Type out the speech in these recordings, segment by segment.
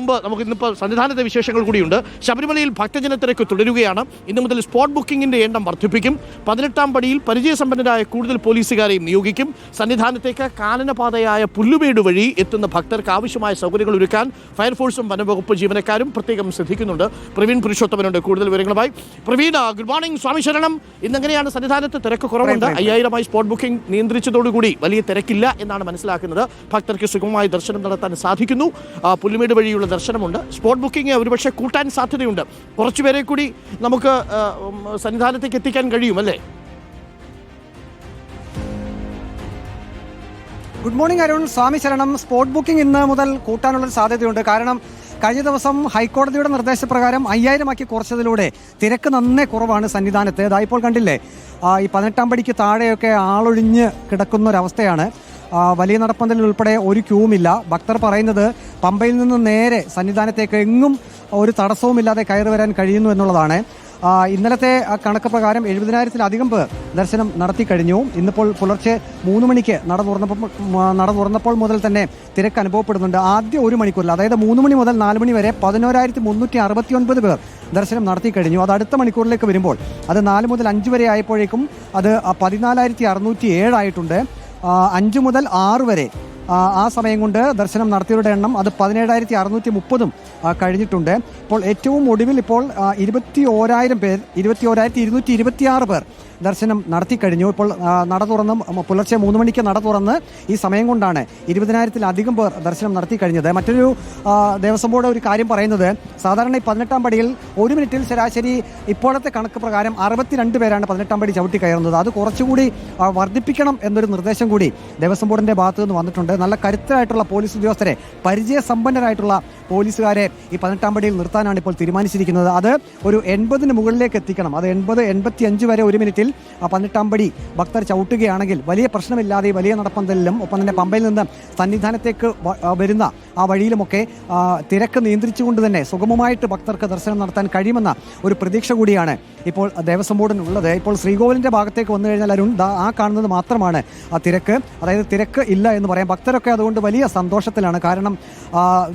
മുമ്പ് നമുക്ക് ഇന്നിപ്പോൾ സന്നിധാനത്തെ വിശേഷങ്ങൾ കൂടിയുണ്ട്. ശബരിമലയിൽ ഭക്തജന തിരക്ക് തുടരുകയാണ്. ഇന്നു മുതൽ സ്പോട്ട് ബുക്കിംഗിന്റെ എണ്ണം വർദ്ധിപ്പിക്കും. 18-ാം പടിയിൽ പരിചയസമ്പന്നരായ കൂടുതൽ പോലീസുകാരെയും നിയോഗിക്കും. സന്നിധാനത്തേക്ക് കാനനപാതയായ പുല്ലുമേട് വഴി എത്തുന്ന ഭക്തർക്ക് ആവശ്യമായ സൗകര്യങ്ങൾ ഒരുക്കാൻ ഫയർഫോഴ്സും വനംവകുപ്പ് ജീവനക്കാരും പ്രത്യേകം ശ്രദ്ധിക്കുന്നുണ്ട്. പ്രവീൺ പുരുഷോത്തമനുണ്ട് കൂടുതൽ വിവരങ്ങളുമായി. Praveen, good morning. സ്വാമി ശരണം. ഇന്നെങ്ങനെയാണ് സന്നിധാനത്ത് തിരക്ക് കുറവുണ്ട്? 5000-മായി സ്പോട്ട് ബുക്കിംഗ് നിയന്ത്രിച്ചതോടുകൂടി വലിയ തിരക്കില്ല എന്നാണ് മനസ്സിലാക്കുന്നത്. ഭക്തർക്ക് സുഗമമായി ദർശനം നടത്താൻ സാധിക്കുന്നു. പുല്ലുമേട് വഴിയുള്ള ദർശനമുണ്ട്. സ്പോട്ട് ബുക്കിംഗ് ഒരുപക്ഷെ കൂട്ടാൻ സാധ്യതയുണ്ട്. കുറച്ചുപേരെ കൂടി നമുക്ക് സന്നിധാനത്തേക്ക് എത്തിക്കാൻ കഴിയും അല്ലേ? Good morning Arun. സ്വാമി ശരണം. സ്പോട്ട് ബുക്കിംഗ് ഇന്ന് മുതൽ കൂട്ടാനുള്ള സാധ്യതയുണ്ട്. കാരണം കഴിഞ്ഞ ദിവസം ഹൈക്കോടതിയുടെ നിർദ്ദേശപ്രകാരം 5000-ആക്കി കുറച്ചതിലൂടെ തിരക്ക് നന്നേ കുറവാണ് സന്നിധാനത്ത്. ഇപ്പോൾ കണ്ടില്ലേ, ഈ 18-ാം പടിക്ക് താഴെയൊക്കെ ആളൊഴിഞ്ഞ് കിടക്കുന്നൊരവസ്ഥയാണ്. വലിയ നടപ്പന്തലിൽ ഉൾപ്പെടെ ഒരു ക്യൂമില്ല. ഭക്തർ പറയുന്നത് പമ്പയിൽ നിന്ന് നേരെ സന്നിധാനത്തേക്ക് എങ്ങും ഒരു തടസ്സവുമില്ലാതെ കയറി വരാൻ കഴിയുന്നു എന്നുള്ളതാണ്. ഇന്നലത്തെ കണക്ക് പ്രകാരം 70,000-ത്തിലധികം പേർ ദർശനം നടത്തി കഴിഞ്ഞു. ഇന്നിപ്പോൾ പുലർച്ചെ 3 മണിക്ക് നട തുറന്നപ്പോൾ മുതൽ തന്നെ തിരക്ക് അനുഭവപ്പെടുന്നുണ്ട്. ആദ്യ 1 മണിക്കൂറിൽ, അതായത് 3 മണി മുതൽ 4 മണി വരെ 11,369 പേർ ദർശനം നടത്തി കഴിഞ്ഞു. അത് അടുത്ത മണിക്കൂറിലേക്ക് വരുമ്പോൾ അത് 4 മുതൽ 5 വരെ ആയപ്പോഴേക്കും അത് 14,607 ആയിട്ടുണ്ട്. 5 മുതൽ 6 വരെ ആ സമയം കൊണ്ട് ദർശനം നടത്തിയവരുടെ എണ്ണം അത് 17,630 കഴിഞ്ഞിട്ടുണ്ട്. ഇപ്പോൾ ഏറ്റവും ഒടുവിൽ ഇപ്പോൾ 21,226 പേർ ദർശനം നടത്തി കഴിഞ്ഞു. ഇപ്പോൾ നട തുറന്ന് പുലർച്ചെ 3 മണിക്ക് നട തുറന്ന് ഈ സമയം കൊണ്ടാണ് 20,000-ത്തിലധികം പേർ ദർശനം നടത്തി കഴിഞ്ഞത്. മറ്റൊരു ദേവസ്വം ബോർഡ് ഒരു കാര്യം പറയുന്നത്, സാധാരണ ഈ 18-ാം പടിയിൽ 1 മിനിറ്റിൽ ശരാശരി ഇപ്പോഴത്തെ കണക്ക് പ്രകാരം 62 പേരാണ് 18-ാം പടി ചവിട്ടി കയറുന്നത്. അത് കുറച്ചുകൂടി വർദ്ധിപ്പിക്കണം എന്നൊരു നിർദ്ദേശം കൂടി ദേവസ്വം ബോർഡിന്റെ ഭാഗത്തു നിന്ന് വന്നിട്ടുണ്ട്. നല്ല കരുത്തരായിട്ടുള്ള പോലീസ് ഉദ്യോഗസ്ഥരെ, പരിചയസമ്പന്നരായിട്ടുള്ള പോലീസുകാരെ ഈ 18-ാം പടിയിൽ നിർത്താനാണ് ഇപ്പോൾ തീരുമാനിച്ചിരിക്കുന്നത്. അത് ഒരു 80-ന് മുകളിലേക്ക് എത്തിക്കണം. അത് 80-85 വരെ 1 മിനിറ്റിൽ 18-ാം പടി ഭക്തർ ചവിട്ടുകയാണെങ്കിൽ വലിയ പ്രശ്നമില്ലാതെ വലിയ നടപ്പന്തലിലും ഒപ്പം തന്നെ പമ്പയിൽ നിന്ന് സന്നിധാനത്തേക്ക് വരുന്ന ആ വഴിയിലുമൊക്കെ തിരക്ക് നിയന്ത്രിച്ചുകൊണ്ട് തന്നെ സുഗമമായിട്ട് ഭക്തർക്ക് ദർശനം നടത്താൻ കഴിയുമെന്ന ഒരു പ്രതീക്ഷ കൂടിയാണ് ഇപ്പോൾ ദേവസ്വം ബോർഡിനുള്ളത്. ഇപ്പോൾ ശ്രീകോവിലിൻ്റെ ഭാഗത്തേക്ക് വന്നു കഴിഞ്ഞാൽ അരുൺ, ആ കാണുന്നത് മാത്രമാണ് ആ തിരക്ക്. അതായത് തിരക്ക് ഇല്ല എന്ന് പറയാം. ഭക്തരൊക്കെ അതുകൊണ്ട് വലിയ സന്തോഷത്തിലാണ്. കാരണം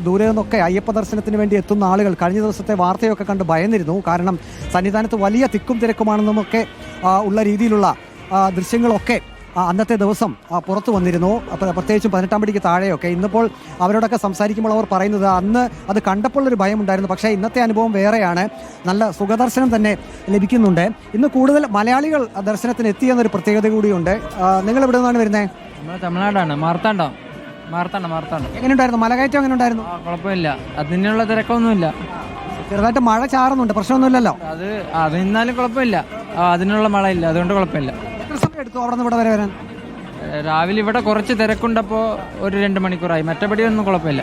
ദൂരെ നിന്നൊക്കെ അയ്യപ്പ ദർശനത്തിന് വേണ്ടി എത്തുന്ന ആളുകൾ കഴിഞ്ഞ ദിവസത്തെ വാർത്തയൊക്കെ കണ്ട് ഭയന്നിരുന്നു. കാരണം സന്നിധാനത്ത് വലിയ തിക്കും തിരക്കുമാണെന്നുമൊക്കെ ഉള്ള രീതിയിലുള്ള ദൃശ്യങ്ങളൊക്കെ അന്നത്തെ ദിവസം പുറത്തു വന്നിരുന്നു. പ്രത്യേകിച്ചും 18-ാം പടിക്ക് താഴെയൊക്കെ. ഇന്നിപ്പോൾ അവരോടൊക്കെ സംസാരിക്കുമ്പോൾ അവർ പറയുന്നത് അന്ന് അത് കണ്ടപ്പോൾ ഒരു ഭയമുണ്ടായിരുന്നു. പക്ഷേ ഇന്നത്തെ അനുഭവം വേറെയാണ്. നല്ല സുഖദർശനം തന്നെ ലഭിക്കുന്നുണ്ട്. ഇന്ന് കൂടുതൽ മലയാളികൾ ദർശനത്തിന് എത്തിയെന്നൊരു പ്രത്യേകത കൂടിയുണ്ട്. നിങ്ങൾ എവിടെ നിന്നാണ് വരുന്നത്? നമ്മൾ തമിഴ്നാടാണ്. മാർത്താണ്ഡം. എങ്ങനെയുണ്ടായിരുന്നു മലകയറ്റം? എങ്ങനെ ഉണ്ടായിരുന്നു? കുഴപ്പമില്ല, അതിനുള്ള തിരക്കൊന്നുമില്ല. ചെറുതായിട്ട് മഴ ചാറുന്നുണ്ട്, പ്രശ്നമൊന്നുമില്ലല്ലോ? അത് ഇന്നാലും കുഴപ്പമില്ല, അതിനുള്ള മഴ ഇല്ല, അതുകൊണ്ട് കുഴപ്പമില്ല. എത്ര സമയം എടുത്തു അവിടെ നിന്ന് ഇവിടെ വരെ വരാൻ? രാവിലെ ഇവിടെ കുറച്ച് തിരക്കുണ്ടപ്പോൾ ഒരു 2 മണിക്കൂറായി. മറ്റേപടി ഒന്നും കുഴപ്പമില്ല.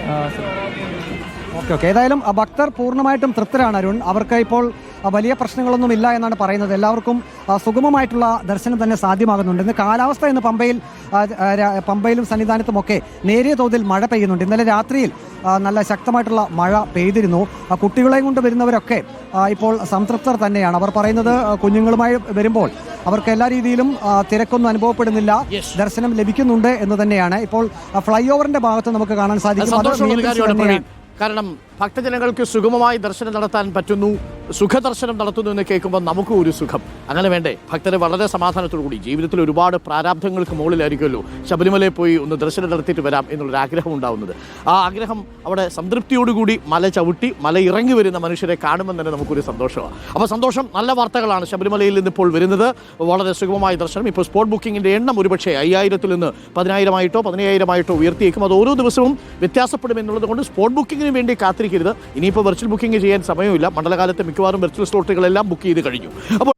ഓക്കെ. ഏതായാലും ഭക്തർ പൂർണ്ണമായിട്ടും തൃപ്തരാണ് അരുൺ. അവർക്ക് ഇപ്പോൾ വലിയ പ്രശ്നങ്ങളൊന്നും ഇല്ല എന്നാണ് പറയുന്നത്. എല്ലാവർക്കും സുഗമമായിട്ടുള്ള ദർശനം തന്നെ സാധ്യമാകുന്നുണ്ട്. ഇന്ന് കാലാവസ്ഥ ഇന്ന് പമ്പയിലും സന്നിധാനത്തുമൊക്കെ നേരിയ തോതിൽ മഴ പെയ്യുന്നുണ്ട്. ഇന്നലെ രാത്രിയിൽ നല്ല ശക്തമായിട്ടുള്ള മഴ പെയ്തിരുന്നു. കുട്ടികളെയും കൊണ്ട് വരുന്നവരൊക്കെ ഇപ്പോൾ സംതൃപ്തർ തന്നെയാണ്. അവർ പറയുന്നത് കുഞ്ഞുങ്ങളുമായി വരുമ്പോൾ അവർക്ക് എല്ലാ രീതിയിലും തിരക്കൊന്നും അനുഭവപ്പെടുന്നില്ല, ദർശനം ലഭിക്കുന്നുണ്ട് എന്ന് തന്നെയാണ്. ഇപ്പോൾ ഫ്ലൈ ഓവറിന്റെ ഭാഗത്ത് നമുക്ക് കാണാൻ സാധിക്കും. കാരണം ഭക്തജനങ്ങൾക്ക് സുഗമമായി ദർശനം നടത്താൻ പറ്റുന്നു, സുഖദർശനം നടത്തുന്നു എന്ന് കേൾക്കുമ്പോൾ നമുക്കും ഒരു സുഖം. അങ്ങനെ വേണ്ടേ? ഭക്തരെ വളരെ സമാധാനത്തോടു കൂടി, ജീവിതത്തിൽ ഒരുപാട് പ്രാരാബ്ധങ്ങൾക്ക് മുകളിലായിരിക്കുമല്ലോ ശബരിമലയിൽ പോയി ഒന്ന് ദർശനം നടത്തിയിട്ട് വരാം എന്നുള്ളൊരു ആഗ്രഹം ഉണ്ടാവുന്നത്. ആ ആഗ്രഹം അവിടെ സംതൃപ്തിയോടുകൂടി മല ചവിട്ടി മല ഇറങ്ങി വരുന്ന മനുഷ്യരെ കാണുമ്പോൾ തന്നെ നമുക്കൊരു സന്തോഷമാണ്. അപ്പോൾ സന്തോഷം. നല്ല വാർത്തകളാണ് ശബരിമലയിൽ നിന്നിപ്പോൾ വരുന്നത്. വളരെ സുഗമമായ ദർശനം. ഇപ്പോൾ സ്പോട്ട് ബുക്കിങ്ങിൻ്റെ എണ്ണം ഒരുപക്ഷേ 5000-ത്തിൽ നിന്ന് 10,000-ആയിട്ടോ 15,000-ആയിട്ടോ ഉയർത്തിയേക്കും. അത് ഓരോ ദിവസവും വ്യത്യാസപ്പെടുമെന്നുള്ളത് കൊണ്ട് സ്പോട്ട് ബുക്കിങ്ങിന് വേണ്ടി കാത്തിരിക്കരുത്. ഇനിയിപ്പോൾ വെർച്വൽ ബുക്കിംഗ് ചെയ്യാൻ സമയമില്ല. മണ്ഡലകാലത്തെ മിക്കവാറും വെർച്വൽ സ്ലോട്ടുകളെല്ലാം ബുക്ക് ചെയ്ത് കഴിഞ്ഞു. അപ്പോൾ